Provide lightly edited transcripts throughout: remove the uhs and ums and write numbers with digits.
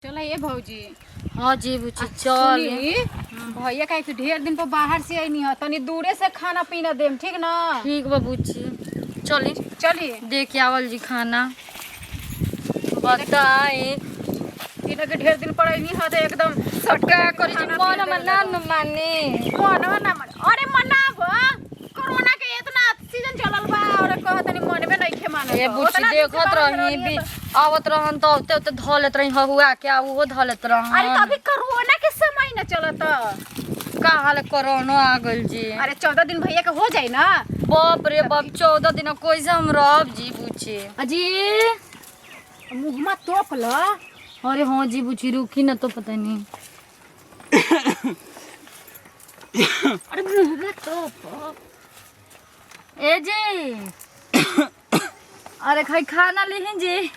चलो ये भौजी। हाँ जी बुची चल। भैया का ढेर दिन पर बाहर से आई नहीं है, तनी दूरे से खाना पीना देम, ठीक ना? ठीक बा बुची, चली चलिए देख आवल जी खाना। बताए इनके के ढेर दिन पर आई नहीं है तो एकदम सटका करी जी मन मना न माने ना मन। अरे मनाब कोरोना के इतना सीजन चलल बा और कहत नहीं मन में नहीं खे माने। ये बुची देखत रही भी आवत रहन तो ओते ओते धलेत रही हुआ क्या वो धलेत रहन। अरे तभी कोरोना के समय न चलत का हाल कोरोना आ गइल जी। अरे 14 दिन भैया के हो जाई ना। बाप रे बाप 14 दिन कैसे हम रहब जी बुची। अजी मुंह तोप ल। अरे हाँ जी बुची रुकी ना तो पता नहीं। अरे मुंह तोप। ए जी अरे खाई खाना ली जी।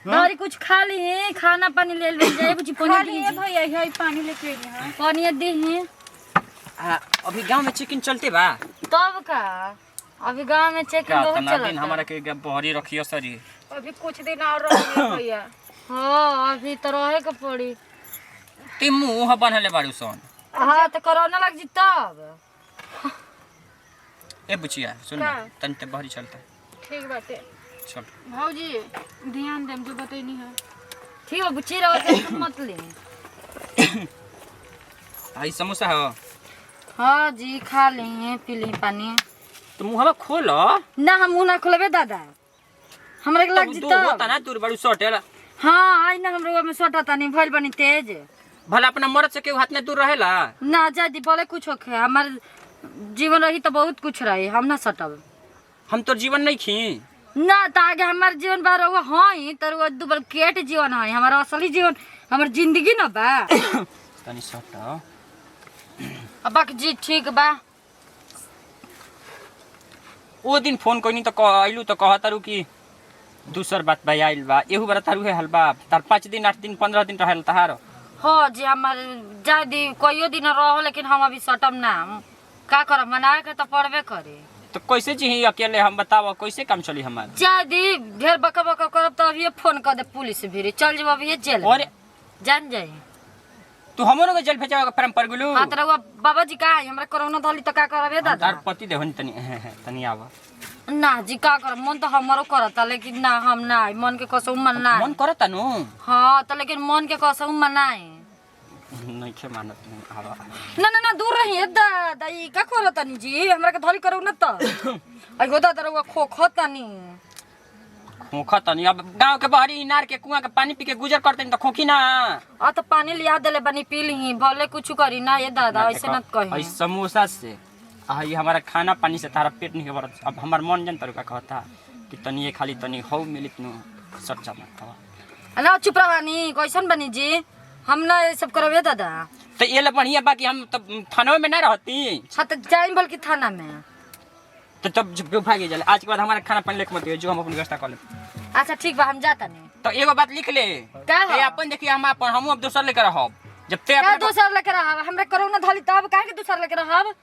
अरे कुछ खा ली, खाना पानी ले जाए कुछ पानी है भैया है पानी लेके आई हां। पानी दी है। अभी गांव में चिकन चलते बा तब का अभी गांव में चिकन बहुत चलता है। हमारा के बहरी रखियो सरी। अभी कुछ दिन और रहिए भैया। हां अभी तो रहे के पड़ी। ते मुंह बनले बाड़ू सन। हां तो कोरोना लग जी तब। ए बुचिया सुन तन ते बहरी चलता है। ठीक बात है चल भौजी, ध्यान देम जो बतैनी है। ठीक है बुच्ची रहो टेंशन मत ले। आई समोसा है। हां जी खा लेंगे पी लें पानी। तो मुंहवा खोल ना हम मुंह ना खोलबे दादा, हमरा के लग जी तब होता ना दूर बाड़ू सटेला। हां आई ना हमरो में सोटा तानी भइल बनी तेज। भला अपना मर्द से के हाथ में दूर रहेला ना जादी बोले कुछ होखे हमार जीवन रही तो बहुत कुछ रही, हम ना सटब। हम तो जीवन नहीं खी ना तो आगे हमार जीवन बार हुआ हई तर वो डुप्लीकेट जीवन है, हमारा असली जीवन हमार जिंदगी ना बा। तनी सट अब बाकी जी ठीक बा। ओ दिन फोन कोनी तो आइलू तो कहतारू कि दूसर बात भाई आइल बा एहू बार तारू है हलबा तार 5 दिन 8 दिन 15 दिन रहल तहार। हाँ जी हमार जादी कोई दिन रहो लेकिन हम अभी सटम ना, का करब मनाए के तो पड़बे करे। तो कैसे जी अकेले हम बताओ कैसे काम चली हमार। जादी ढेर बका बका करब तो अभी फोन कर दे पुलिस भी चल जब अभी जेल और जान जाए। तू हमरो के जेल भेजा परम पर गुलू। हां तरवा बाबा जी का हमरा कोरोना धली त का करबे दादा। तार पति देहन तनी तनी आवा ना जी का कर मन तो हमरो करता लेकिन ना हम ना मन के कसम मन ना मन करता नु। हां तो लेकिन मन के कसम मन ना नहीं खे मानत नहीं आवा ना ना ना दूर रही दादा ई का करता नी जी हमरा के धली करू न त आई होता तरवा खोखता नी खोखा तनी। अब गांव के बहरी इनार के कुआं के पानी पी के गुजर करते तो खोखी ना। आ तो पानी लिया देले बनी पी ली भले कुछ करी ना ये दादा ऐसे न कही। आई समोसा से आई हमारा खाना पानी से तारा पेट नहीं भरत। अब हमार मन जन तरीका कहता कि तनी ये खाली तनी हौ मिलित नु सच्चा मत था ना चुप रहानी कैसन बनी जी हम ना ये सब करबे दादा। तो ये ले बढ़िया बाकी हम तब थाना में ना रहती। हां तो जाई बल्कि थाना में तो तब जो भागे चले आज के बाद हमारा खाना पानी लेके मत जो हम अपनी व्यवस्था कर ले। अच्छा ठीक बा हम जाता नहीं। तो एगो बात लिख ले का ए अपन देखिए हम अपन हम अब दूसर लेकर रहब जब ते का अपन दूसर लेके रहब हमरा कोरोना धली तब काहे के दूसर लेके रहब।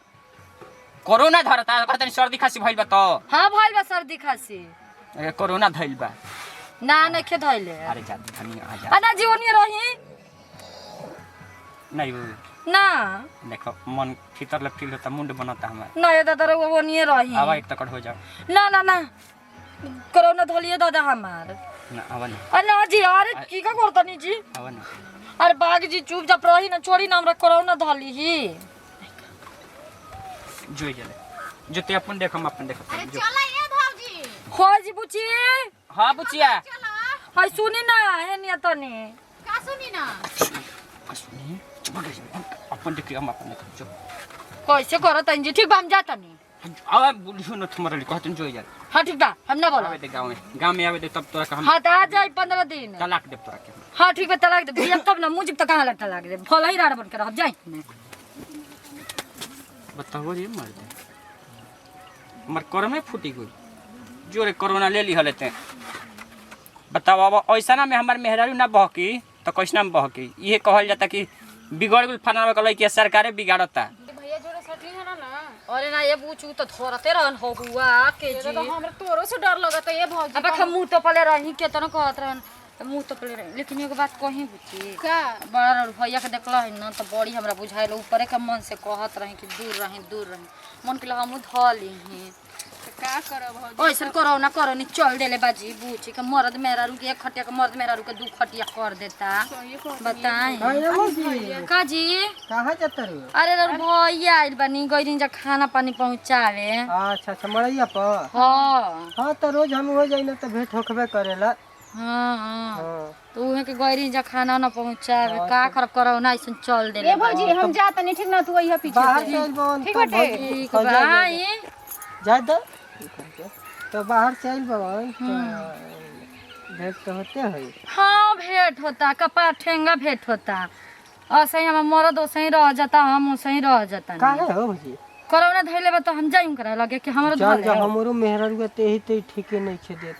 कोरोना धरता कहतनी सर्दी खांसी भइल बा तो। हां भइल बा सर्दी खांसी। कोरोना धइल बा ना नखे धइले। अरे जादी धनी आ जा अना जीवनी रही नहीं ना देखो मन भीतर ले फील होता मुंड बनता हमार। ना ये दादा वो वनिए रही आवा एक तकड़ हो जाओ। ना ना ना कोरोना धलिए दादा हमार ना आवा ना अना जी अरे की का करतनी जी। आवा ना अरे बाग जी चुपचाप रही ना छोड़ी ना हमरा कोरोना धली ही जोई जले जो ते अपन देख हम अपन देख अरे चला ये भौजी। हो जी बुची हां बुचिया चला हाय सुनी ना हे निया तनी का सुनी ना। सुनी चुप गई अपन देख हम अपन देख जो कैसे करत जी ठीक बा हम जाता नहीं। आवा बुलियो न तुम्हारे लिए कहतन जोई जले। हां ठीक बा हम ना बोला आवे दे गांव में आवे दे तब तोरा का हम हां तो आ जाए 15 दिन। तलाक दे तोरा के। हां ठीक बा तलाक दे बिया तब ना मुझे तो कहां लग तलाक दे भला ही राड़ बन के रह जाई। बताओ रे मर दे मर कर में फूटी गई जोरे कोरोना ले ली हलेते। बताओ अब ऐसा ना में हमार मेहरारू ना बहकी तो कैसना में बहकी ये कहल जाता कि बिगड़ गेल फनावा के लइके सरकारे बिगाड़ता। भैया जोड़े सटली है ना। अरे ना ये पूछू तो थोड़ते रहन हो हुआ के जी। तो हमरा तोरो से डर लगता है ये भौजी। अब हम मुंह तो पले रही केतन कहत रहन तो मुंह तो पले रही लेकिन एगो बात कही बुची का बड़ा भैया के देखल है ना तो बड़ी हमरा बुझाइल ऊपरे के मन से कहत रही कि दूर रही मन के हम धली हैं तो का करब भौजी ऐसा करो ना करो नहीं चल देले बाजी बूची के मर्द मेरा रू के एक खटिया के मर्द मेरा रू के 2 खटिया कर देता सही कहत बताई अरे मौसी का जी कहाँ जाता रे? अरे रे भैया आइल बानी गइरिन जा खाना पानी पहुंचावे अच्छा अच्छा मड़ैया पर हाँ हाँ तो रोज हम हो जाई ना तो भेंट होखबे करेला। हाँ हाँ तो उहे के गइरिन जा खाना ना पहुंचावे का कर करो ना ऐसन चल देले ए भौजी हम जा तनी ठीक ना तू अइहा पीछे बाहर से। से आइल बवन ठीक तो बाटे। भौजी ठीक खा जा भाई जा दो तो बाहर से आइल बवन तो भेंट तो होते है। हाँ भेंट होता कपा ठेंगा भेंट होता ऐसे ही हम मरद वैसे ही रह जाता हम वैसे ही रह जाता काहे हो भौजी? कोरोना धइले बा तो हम जाइम करे लगे कि हमरो जान जा धइले हमरो मेहररुआ ते ही ठीके नहीं छे देत।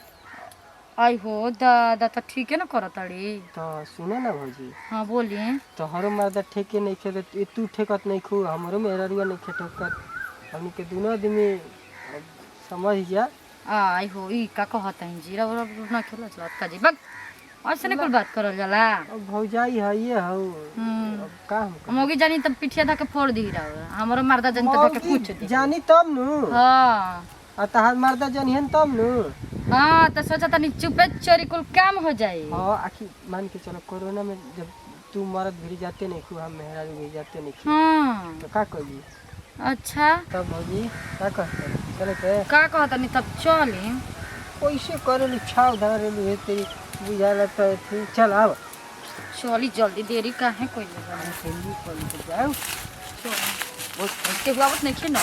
आई हो दादा तो ठीक है ना करताड़ी तो सुनो ना भौजी हाँ बोली तोहरो मर्दा ठेके नहीं छे देत तू ठेकत नहीं खू हमरो मेहररुआ नहीं खे ठोकत हमनी के दोनों आदमी अब समझ जा। आई हो ई का कहता है जीरा रब ना खेला चलत का जी बक ऐसे नहीं कुल बात करल जाला अब भौजाई है ये हो अब का हम करें? मोगी जानी तब पिठिया धके फोड़ दी रहा हमरो मर्दा जन तो धके पूछ दी जानी तब नु हाँ आ तहार मर्दा जनिहन तब नु। हाँ तो सोचा तनी चुपे चोरी कुल काम हो जाई हाँ आखिर मान के चलो कोरोना में जब तू मर्द भिड़ी जाते नहीं खू हम मेहरारू भी जाते नहीं खू हाँ तो का करी अच्छा तब भौजी का कहते चले के का कहता नहीं तब चली पैसे करे छाव धरेलू है तेरी बुझाला तो चल आव चली जल्दी देरी काहे कोई हिंदी कॉलेज जाओ के हुआ नहीं खे ना